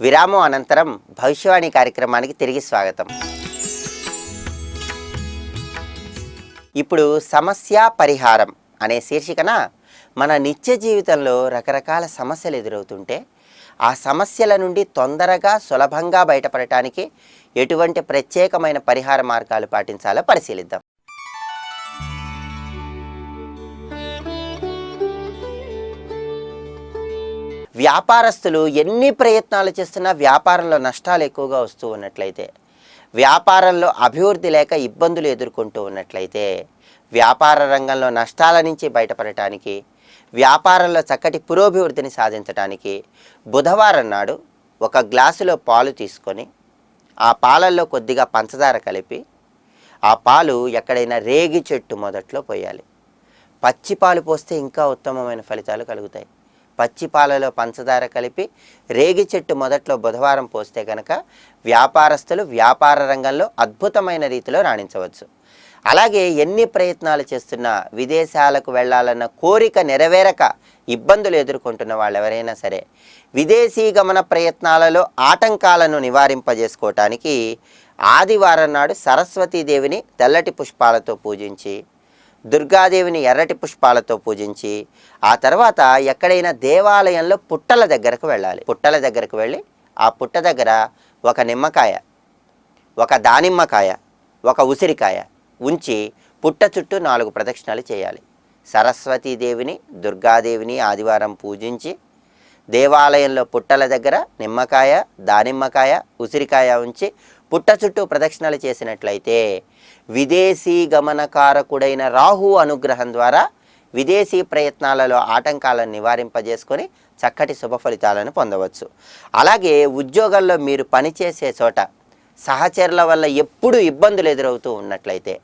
విరామం అనంతరం భవిష్యవాణి కార్యక్రమానికి తిరిగి స్వాగతం. ఇప్పుడు సమస్య పరిహారం అనే శీర్షికన మన నిత్య జీవితంలో రకరకాల సమస్యలు ఎదురవుతుంటే ఆ సమస్యల నుండి తొందరగా సులభంగా బయటపడటానికి ఎటువంటి ప్రత్యేకమైన పరిహార మార్గాలు పాటించాలో పరిశీలిద్దాం. వ్యాపారస్తులు ఎన్ని ప్రయత్నాలు చేస్తున్నా వ్యాపారంలో నష్టాలు ఎక్కువగా వస్తూ ఉన్నట్లయితే, వ్యాపారంలో అభివృద్ధి లేక ఇబ్బందులు ఎదుర్కొంటూ ఉన్నట్లయితే, వ్యాపార రంగంలో నష్టాల నుంచి బయటపడటానికి, వ్యాపారంలో చక్కటి పురోభివృద్ధిని సాధించడానికి బుధవారం నాడు ఒక గ్లాసులో పాలు తీసుకొని ఆ పాలల్లో కొద్దిగా పంచదార కలిపి ఆ పాలు ఎక్కడైనా రేగి చెట్టు మొదట్లో పోయాలి. పచ్చి పాలు పోస్తే ఇంకా ఉత్తమమైన ఫలితాలు కలుగుతాయి. పచ్చి పాలలో పంచదార కలిపి రేగి చెట్టు మొదట్లో బుధవారం పోస్తే కనుక వ్యాపారస్తులు వ్యాపార రంగంలో అద్భుతమైన రీతిలో రాణించవచ్చు. అలాగే ఎన్ని ప్రయత్నాలు చేస్తున్నా విదేశాలకు వెళ్ళాలన్న కోరిక నెరవేరక ఇబ్బందులు ఎదుర్కొంటున్న వాళ్ళు ఎవరైనా సరే విదేశీ గమన ప్రయత్నాలలో ఆటంకాలను నివారింపజేసుకోవటానికి ఆదివారం నాడు సరస్వతీదేవిని తెల్లటి పుష్పాలతో పూజించి, దుర్గాదేవిని ఎర్రటి పుష్పాలతో పూజించి ఆ తర్వాత ఎక్కడైనా దేవాలయంలో పుట్టల దగ్గరకు వెళ్ళాలి. పుట్టల దగ్గరకు వెళ్ళి ఆ పుట్ట దగ్గర ఒక నిమ్మకాయ, ఒక దానిమ్మకాయ, ఒక ఉసిరికాయ ఉంచి పుట్ట చుట్టూ 4 ప్రదక్షిణాలు చేయాలి. సరస్వతీదేవిని దుర్గాదేవిని ఆదివారం పూజించి దేవాలయంలో పుట్టల దగ్గర నిమ్మకాయ, దానిమ్మకాయ, ఉసిరికాయ ఉంచి పుట్ట చుట్టూ ప్రదక్షిణాలు చేసినట్లయితే విదేశీ గమనకారకుడైన రాహు అనుగ్రహం ద్వారా విదేశీ ప్రయత్నాలలో ఆటంకాలను నివారింపజేసుకొని చక్కటి శుభ ఫలితాలను పొందవచ్చు. అలాగే ఉద్యోగంలో మీరు పనిచేసే చోట సహచరుల వల్ల ఎప్పుడు ఇబ్బందులు ఎదురవుతూ ఉన్నట్లయితే,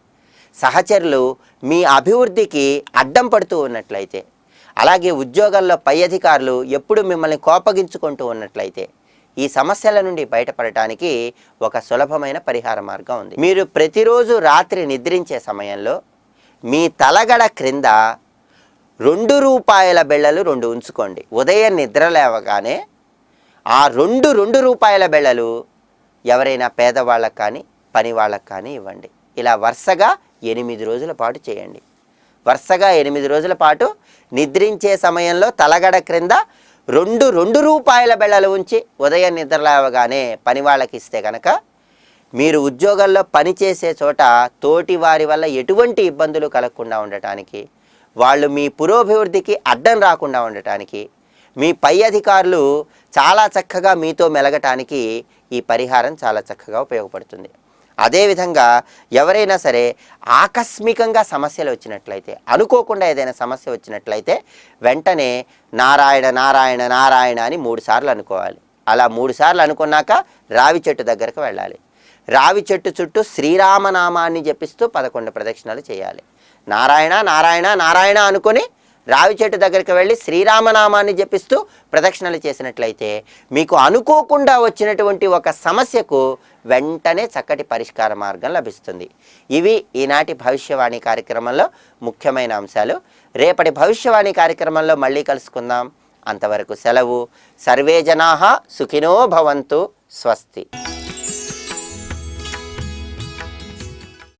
సహచరులు మీ అభివృద్ధికి అడ్డం పడుతూ ఉన్నట్లయితే, అలాగే ఉద్యోగంలో పై అధికారులు ఎప్పుడు మిమ్మల్ని కోపగించుకుంటూ ఉన్నట్లయితే ఈ సమస్యల నుండి బయటపడటానికి ఒక సులభమైన పరిహార మార్గం ఉంది. మీరు ప్రతిరోజు రాత్రి నిద్రించే సమయంలో మీ తలగడ క్రింద 2 రూపాయల బిళ్ళలు 2 ఉంచుకోండి. ఉదయం నిద్ర లేవగానే ఆ 2 రూపాయల బిళ్ళలు ఎవరైనా పేదవాళ్ళకు కానీ పని వాళ్ళకు కానీ ఇవ్వండి. ఇలా వరుసగా 8 రోజుల పాటు చేయండి. వరుసగా 8 రోజుల పాటు నిద్రించే సమయంలో తలగడ క్రింద 2 రూపాయల బిళ్ళలు ఉంచి ఉదయం నిద్ర లేవగానే పని వాళ్ళకి ఇస్తే కనుక మీరు ఉద్యోగంలో పనిచేసే చోట తోటి వారి వల్ల ఎటువంటి ఇబ్బందులు కలగకుండా ఉండటానికి, వాళ్ళు మీ పురోభివృద్ధికి అడ్డం రాకుండా ఉండటానికి, మీ పై అధికారులు చాలా చక్కగా మీతో మెలగటానికి ఈ పరిహారం చాలా చక్కగా ఉపయోగపడుతుంది. అదేవిధంగా ఎవరైనా సరే ఆకస్మికంగా సమస్యలు వచ్చినట్లయితే, అనుకోకుండా ఏదైనా సమస్య వచ్చినట్లయితే వెంటనే నారాయణ నారాయణ నారాయణ అని 3 సార్లు అనుకోవాలి. అలా 3 సార్లు అనుకున్నాక రావి చెట్టు దగ్గరకు వెళ్ళాలి. రావి చెట్టు చుట్టూ శ్రీరామనామాన్ని జపిస్తూ 11 ప్రదక్షిణాలు చేయాలి. నారాయణ నారాయణ నారాయణ అనుకొని రావి చెట్టు దగ్గరికి వెళ్ళి శ్రీరామనామాన్ని జపిస్తూ ప్రదక్షిణలు చేసినట్లయితే మీకు అనుకోకుండా వచ్చినటువంటి ఒక సమస్యకు వెంటనే చక్కటి పరిష్కార మార్గం లభిస్తుంది. ఇవి ఈనాటి భవిష్యవాణి కార్యక్రమంలో ముఖ్యమైన అంశాలు. రేపటి భవిష్యవాణి కార్యక్రమంలో మళ్ళీ కలుసుకుందాం. అంతవరకు సెలవు. సర్వే జనాః సుఖినో భవంతు. స్వస్తి.